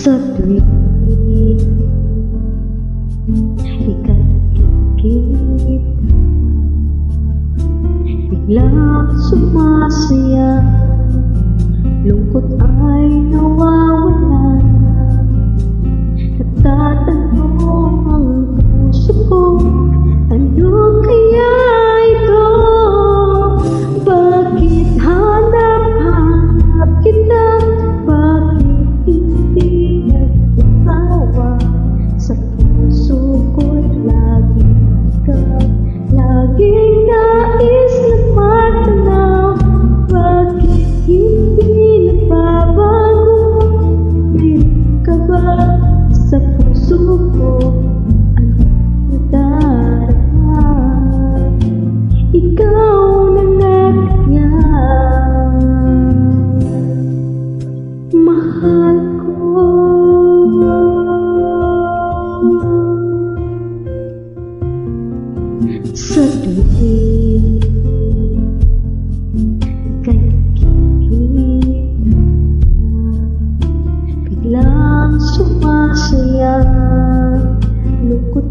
Sa tuwing ika'y kikita, biglang sumasaya, lungkot ay nawawala. Nagtatanong ang puso ko, ano kaya ito? Bakit hanap-hanap kita? Bakit hindi nagsasawa? Sa puso ko'y laging ikaw, laging nais na matanaw. Bakit hindi nababago? Meron ka ba sa puso ko? Ano nadarama? Ikaw na nga kaya mahal ko. Sa tuwing ika'y kikita, biglang sumasaya, lungkot